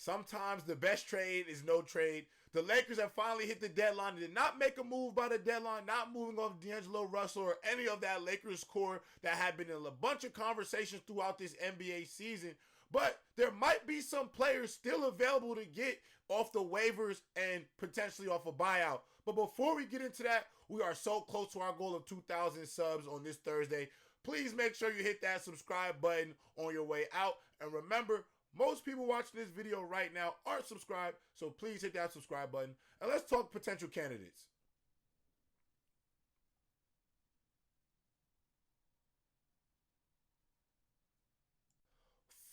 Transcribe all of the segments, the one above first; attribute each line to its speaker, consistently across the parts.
Speaker 1: Sometimes the best trade is no trade. The Lakers have finally hit the deadline. They did not make a move by the deadline, not moving off D'Angelo Russell or any of that Lakers core that had been in a bunch of conversations throughout this NBA season. But there might be some players still available to get off the waivers and potentially off a buyout. But before we get into that, we are so close to our goal of 2,000 subs on this Thursday. Please make sure you hit that subscribe button on your way out. And remember, most people watching this video right now aren't subscribed, so please hit that subscribe button. And let's talk potential candidates.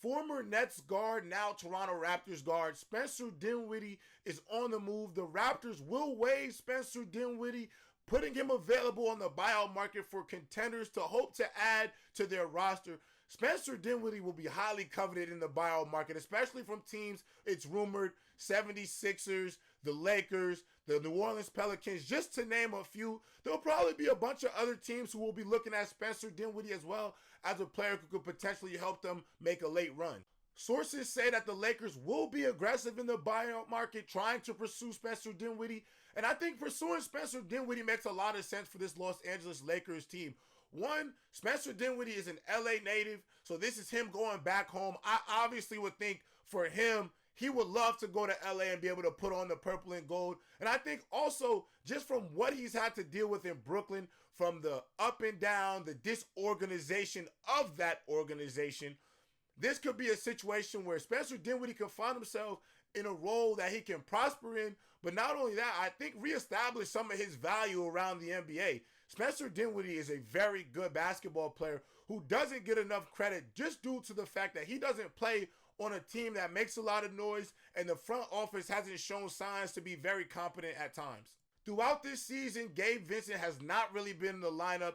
Speaker 1: Former Nets guard, now Toronto Raptors guard, Spencer Dinwiddie is on the move. The Raptors will waive Spencer Dinwiddie, putting him available on the buyout market for contenders to hope to add to their roster. Spencer Dinwiddie will be highly coveted in the buyout market, especially from teams, it's rumored, 76ers, the Lakers, the New Orleans Pelicans, just to name a few. There'll probably be a bunch of other teams who will be looking at Spencer Dinwiddie as well as a player who could potentially help them make a late run. Sources say that the Lakers will be aggressive in the buyout market, trying to pursue Spencer Dinwiddie. And I think pursuing Spencer Dinwiddie makes a lot of sense for this Los Angeles Lakers team. One, Spencer Dinwiddie is an LA native, so this is him going back home. I obviously would think for him, he would love to go to LA and be able to put on the purple and gold. And I think also just from what he's had to deal with in Brooklyn, from the up and down, the disorganization of that organization, this could be a situation where Spencer Dinwiddie can find himself in a role that he can prosper in. But not only that, I think reestablish some of his value around the NBA. Spencer Dinwiddie is a very good basketball player who doesn't get enough credit just due to the fact that he doesn't play on a team that makes a lot of noise and the front office hasn't shown signs to be very competent at times. Throughout this season, Gabe Vincent has not really been in the lineup.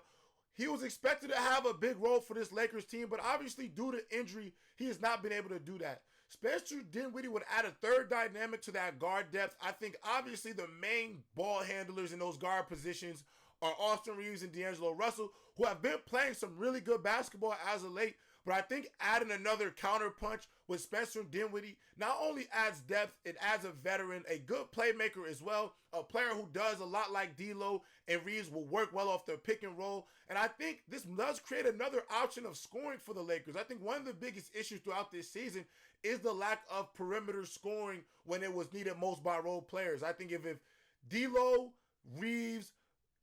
Speaker 1: He was expected to have a big role for this Lakers team, but obviously due to injury, he has not been able to do that. Spencer Dinwiddie would add a third dynamic to that guard depth. I think obviously the main ball handlers in those guard positions are Austin Reaves and D'Angelo Russell, who have been playing some really good basketball as of late. But I think adding another counterpunch with Spencer Dinwiddie not only adds depth, it adds a veteran, a good playmaker as well, a player who does a lot like D'Lo and Reaves will work well off their pick and roll. And I think this does create another option of scoring for the Lakers. I think one of the biggest issues throughout this season is the lack of perimeter scoring when it was needed most by role players. I think if D'Lo, Reaves,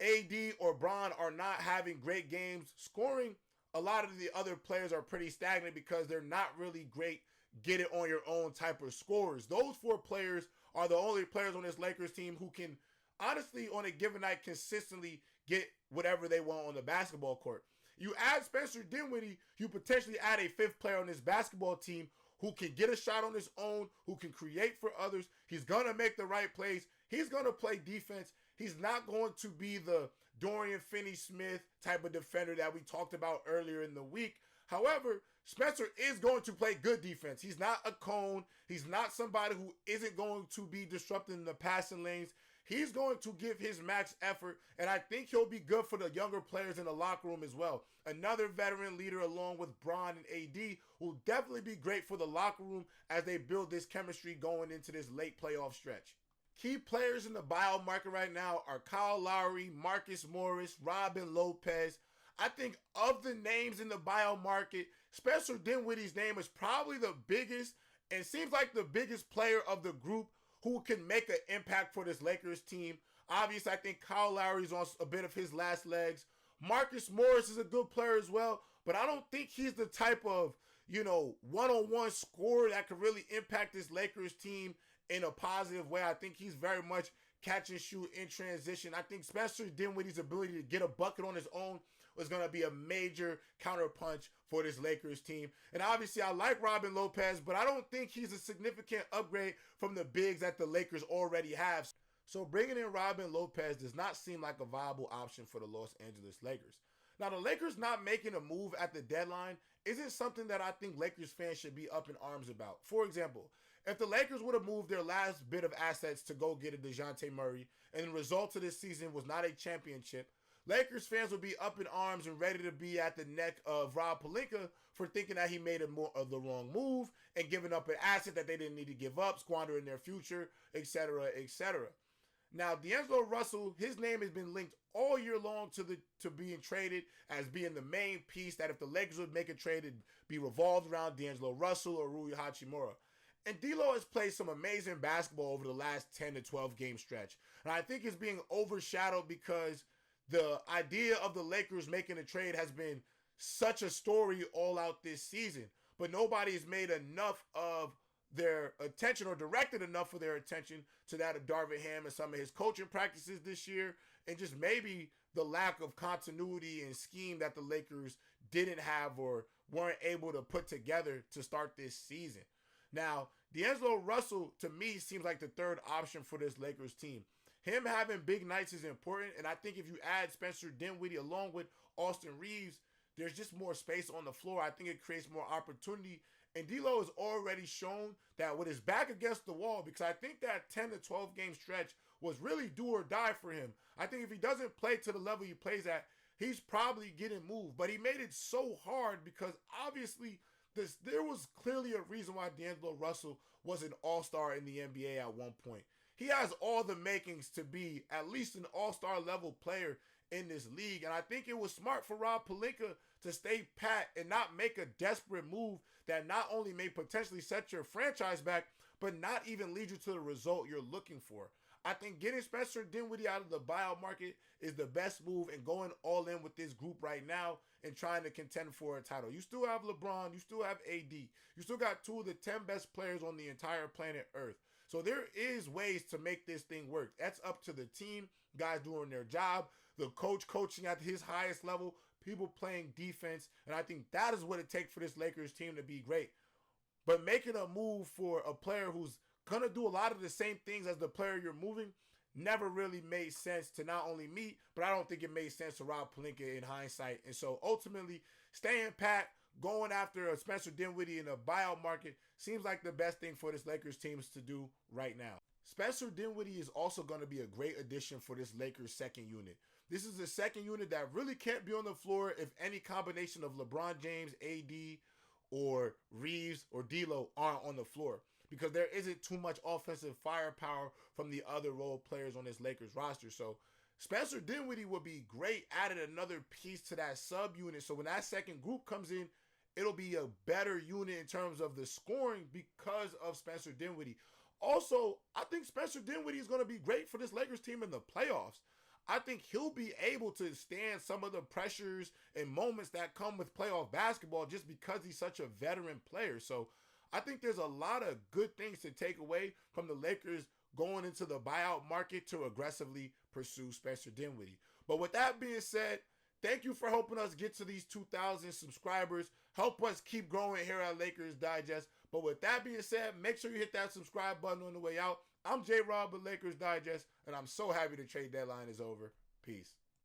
Speaker 1: AD, or Bron are not having great games scoring, a lot of the other players are pretty stagnant because they're not really great get it on your own type of scorers. Those four players are the only players on this Lakers team who can honestly on a given night consistently get whatever they want on the basketball court. You add Spencer Dinwiddie, you potentially add a fifth player on this basketball team who can get a shot on his own, who can create for others. He's going to make the right plays. He's going to play defense. He's not going to be the Dorian Finney-Smith type of defender that we talked about earlier in the week. However, Spencer is going to play good defense. He's not a cone. He's not somebody who isn't going to be disrupting the passing lanes. He's going to give his max effort, and I think he'll be good for the younger players in the locker room as well. Another veteran leader along with Bron and AD will definitely be great for the locker room as they build this chemistry going into this late playoff stretch. Key players in the buyout market right now are Kyle Lowry, Marcus Morris, Robin Lopez. I think of the names in the buyout market, Spencer Dinwiddie's name is probably the biggest and seems like the biggest player of the group who can make an impact for this Lakers team. Obviously, I think Kyle Lowry's on a bit of his last legs. Marcus Morris is a good player as well, but I don't think he's the type of, one-on-one scorer that could really impact this Lakers team in a positive way. I think he's very much catch and shoot in transition. I think Spencer Dinwiddie's ability to get a bucket on his own was going to be a major counterpunch for this Lakers team. And obviously, I like Robin Lopez, but I don't think he's a significant upgrade from the bigs that the Lakers already have. So bringing in Robin Lopez does not seem like a viable option for the Los Angeles Lakers. Now, the Lakers not making a move at the deadline isn't something that I think Lakers fans should be up in arms about. For example, if the Lakers would have moved their last bit of assets to go get a DeJounte Murray and the result of this season was not a championship, Lakers fans will be up in arms and ready to be at the neck of Rob Pelinka for thinking that he made more of the wrong move and giving up an asset that they didn't need to give up, squandering their future, etc., etc. Now, D'Angelo Russell, his name has been linked all year long to being traded as being the main piece that if the Lakers would make a trade, it'd be revolved around D'Angelo Russell or Rui Hachimura. And D'Lo has played some amazing basketball over the last 10 to 12 game stretch. And I think it's being overshadowed because the idea of the Lakers making a trade has been such a story all out this season. But nobody's made enough of their attention or directed enough of their attention to that of Darvin Ham and some of his coaching practices this year, and just maybe the lack of continuity and scheme that the Lakers didn't have or weren't able to put together to start this season. Now, D'Angelo Russell, to me, seems like the third option for this Lakers team. Him having big nights is important, and I think if you add Spencer Dinwiddie along with Austin Reaves, there's just more space on the floor. I think it creates more opportunity. And D'Lo has already shown that with his back against the wall, because I think that 10 to 12 game stretch was really do or die for him. I think if he doesn't play to the level he plays at, he's probably getting moved. But he made it so hard because obviously there was clearly a reason why D'Angelo Russell was an all-star in the NBA at one point. He has all the makings to be at least an all-star level player in this league. And I think it was smart for Rob Pelinka to stay pat and not make a desperate move that not only may potentially set your franchise back, but not even lead you to the result you're looking for. I think getting Spencer Dinwiddie out of the buyout market is the best move and going all in with this group right now and trying to contend for a title. You still have LeBron. You still have AD. You still got two of the 10 best players on the entire planet Earth. So there is ways to make this thing work. That's up to the team, guys doing their job, the coach coaching at his highest level, people playing defense, and I think that is what it takes for this Lakers team to be great. But making a move for a player who's going to do a lot of the same things as the player you're moving never really made sense to not only me, but I don't think it made sense to Rob Pelinka in hindsight. And so ultimately, staying pat, going after a Spencer Dinwiddie in a buyout market seems like the best thing for this Lakers team to do right now. Spencer Dinwiddie is also going to be a great addition for this Lakers second unit. This is the second unit that really can't be on the floor if any combination of LeBron James, AD, or Reaves, or D'Lo aren't on the floor, because there isn't too much offensive firepower from the other role players on this Lakers roster. So Spencer Dinwiddie would be great, added another piece to that sub-unit. So when that second group comes in, it'll be a better unit in terms of the scoring because of Spencer Dinwiddie. Also, I think Spencer Dinwiddie is going to be great for this Lakers team in the playoffs. I think he'll be able to stand some of the pressures and moments that come with playoff basketball just because he's such a veteran player. So I think there's a lot of good things to take away from the Lakers going into the buyout market to aggressively pursue Spencer Dinwiddie. But with that being said, thank you for helping us get to these 2,000 subscribers. Help us keep growing here at Lakers Digest. But with that being said, make sure you hit that subscribe button on the way out. I'm Jayrob with Lakers Digest, and I'm so happy the trade deadline is over. Peace.